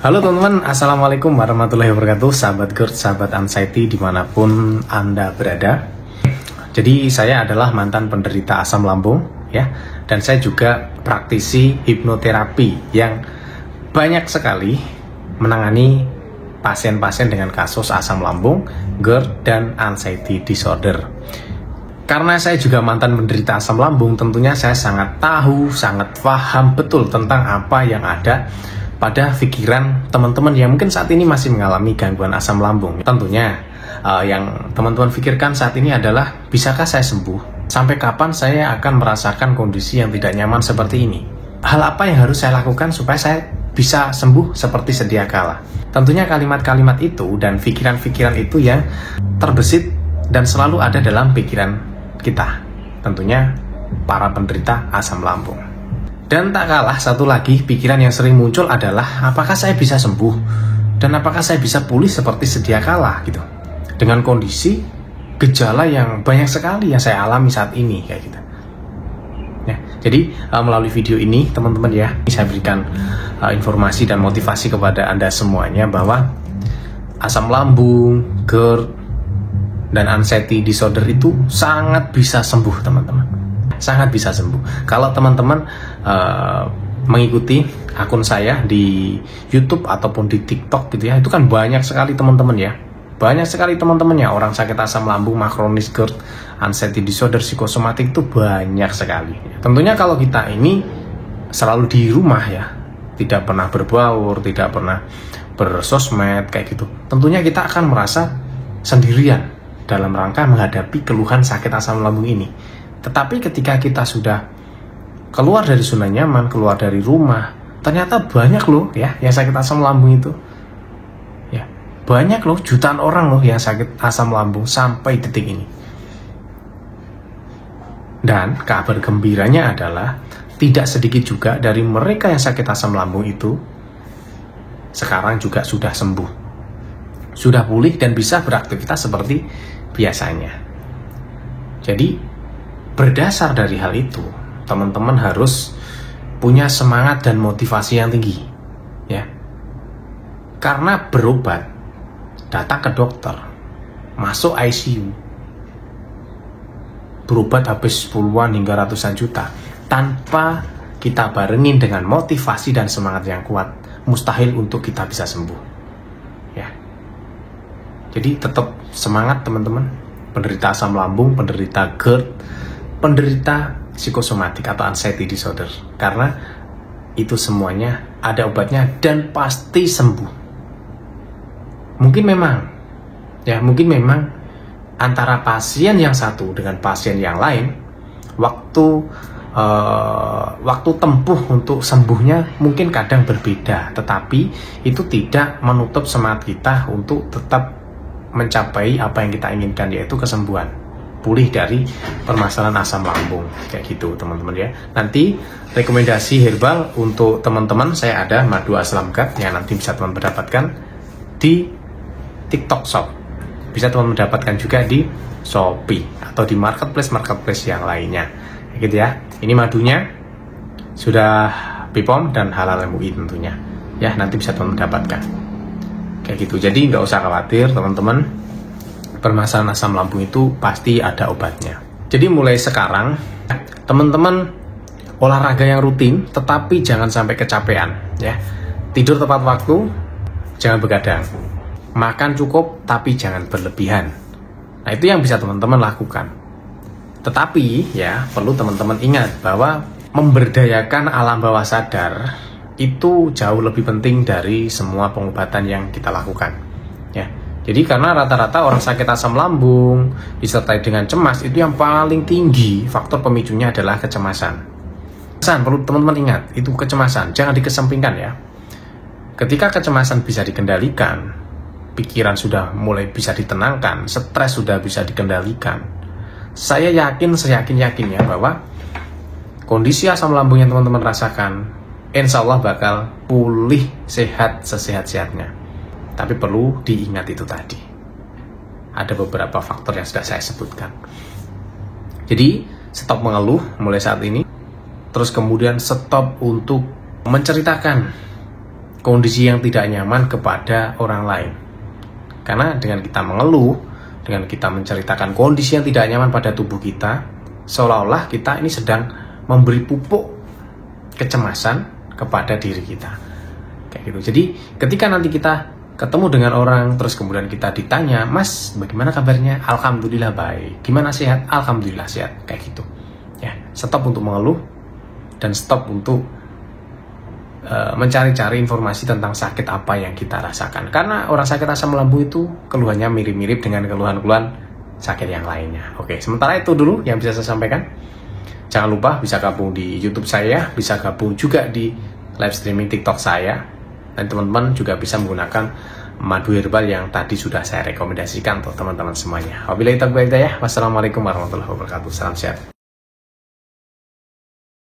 Halo teman-teman, Assalamualaikum warahmatullahi wabarakatuh. Sahabat GERD, sahabat anxiety dimanapun Anda berada. Jadi saya adalah mantan penderita asam lambung ya, dan saya juga praktisi hipnoterapi yang banyak sekali menangani pasien-pasien dengan kasus asam lambung, GERD, dan anxiety disorder. Karena saya juga mantan penderita asam lambung, tentunya saya sangat tahu, sangat paham betul tentang apa yang ada pada pikiran teman-teman yang mungkin saat ini masih mengalami gangguan asam lambung. Tentunya yang teman-teman pikirkan saat ini adalah, bisakah saya sembuh? Sampai kapan saya akan merasakan kondisi yang tidak nyaman seperti ini? Hal apa yang harus saya lakukan supaya saya bisa sembuh seperti sedia kala? Tentunya kalimat-kalimat itu dan pikiran-pikiran itu yang terbesit dan selalu ada dalam pikiran kita, tentunya para penderita asam lambung. Dan tak kalah satu lagi pikiran yang sering muncul adalah, apakah saya bisa sembuh dan apakah saya bisa pulih seperti sedia kala gitu, dengan kondisi gejala yang banyak sekali yang saya alami saat ini kayak gitu ya. Jadi melalui video ini teman-teman ya, saya berikan informasi dan motivasi kepada Anda semuanya bahwa asam lambung, GERD, dan anxiety disorder itu sangat bisa sembuh teman-teman. Sangat bisa sembuh kalau teman-teman mengikuti akun saya di YouTube ataupun di TikTok gitu ya. Itu kan banyak sekali teman-teman ya, banyak sekali teman-teman ya, orang sakit asam lambung, kronis, GERD, anxiety disorder, psikosomatik itu banyak sekali. Tentunya kalau kita ini selalu di rumah ya, tidak pernah berbaur, tidak pernah bersosmed kayak gitu, tentunya kita akan merasa sendirian dalam rangka menghadapi keluhan sakit asam lambung ini. Tetapi ketika kita sudah keluar dari zona nyaman, keluar dari rumah, ternyata banyak loh ya yang sakit asam lambung itu. Ya, banyak loh, jutaan orang loh yang sakit asam lambung sampai detik ini. Dan kabar gembiranya adalah tidak sedikit juga dari mereka yang sakit asam lambung itu sekarang juga sudah sembuh, sudah pulih dan bisa beraktivitas seperti biasanya. Jadi berdasar dari hal itu, teman-teman harus punya semangat dan motivasi yang tinggi ya. Karena berobat, datang ke dokter, masuk ICU, berobat habis puluhan hingga ratusan juta, tanpa kita barengin dengan motivasi dan semangat yang kuat, mustahil untuk kita bisa sembuh ya. Jadi tetap semangat teman-teman, penderita asam lambung, penderita GERD, penderita psikosomatik atau anxiety disorder, karena itu semuanya ada obatnya dan pasti sembuh. Mungkin memang antara pasien yang satu dengan pasien yang lain, waktu tempuh untuk sembuhnya mungkin kadang berbeda, tetapi itu tidak menutup semangat kita untuk tetap mencapai apa yang kita inginkan, yaitu kesembuhan, pulih dari permasalahan asam lambung kayak gitu teman-teman ya. Nanti rekomendasi herbal untuk teman-teman, saya ada madu aslamkat yang nanti bisa teman mendapatkan di TikTok Shop, bisa teman mendapatkan juga di Shopee atau di marketplace yang lainnya gitu ya. Ini madunya sudah BPOM dan halal MUI tentunya ya, nanti bisa teman mendapatkan kayak gitu. Jadi nggak usah khawatir teman-teman, permasalahan asam lambung itu pasti ada obatnya. Jadi mulai sekarang teman-teman olahraga yang rutin, tetapi jangan sampai kecapean ya. Tidur tepat waktu, jangan begadang. Makan cukup tapi jangan berlebihan. Nah, itu yang bisa teman-teman lakukan. Tetapi ya, perlu teman-teman ingat bahwa memberdayakan alam bawah sadar itu jauh lebih penting dari semua pengobatan yang kita lakukan ya. Jadi karena rata-rata orang sakit asam lambung disertai dengan cemas, itu yang paling tinggi faktor pemicunya adalah kecemasan. Perlu teman-teman ingat, itu kecemasan, jangan dikesampingkan ya. Ketika kecemasan bisa dikendalikan, pikiran sudah mulai bisa ditenangkan, stres sudah bisa dikendalikan, saya yakin-yakinnya bahwa kondisi asam lambung yang teman-teman rasakan insya Allah bakal pulih sehat sesehat-sehatnya. Tapi perlu diingat itu tadi, ada beberapa faktor yang sudah saya sebutkan. Jadi stop mengeluh mulai saat ini, terus kemudian stop untuk menceritakan kondisi yang tidak nyaman kepada orang lain. Karena dengan kita mengeluh, dengan kita menceritakan kondisi yang tidak nyaman pada tubuh kita, seolah-olah kita ini sedang memberi pupuk kecemasan kepada diri kita. Kayak gitu. Jadi ketika nanti kita ketemu dengan orang, terus kemudian kita ditanya, "Mas, bagaimana kabarnya?" "Alhamdulillah baik." "Gimana sehat?" "Alhamdulillah sehat." Kayak gitu. Ya, stop untuk mengeluh dan stop untuk mencari-cari informasi tentang sakit apa yang kita rasakan. Karena orang sakit asam lambung itu keluhannya mirip-mirip dengan keluhan-keluhan sakit yang lainnya. Oke, sementara itu dulu yang bisa saya sampaikan. Jangan lupa bisa gabung di YouTube saya, bisa gabung juga di live streaming TikTok saya. Dan teman-teman juga bisa menggunakan madu herbal yang tadi sudah saya rekomendasikan untuk teman-teman semuanya. Wabillahi taufiq wal hidayah. Wassalamualaikum warahmatullahi wabarakatuh. Salam sehat.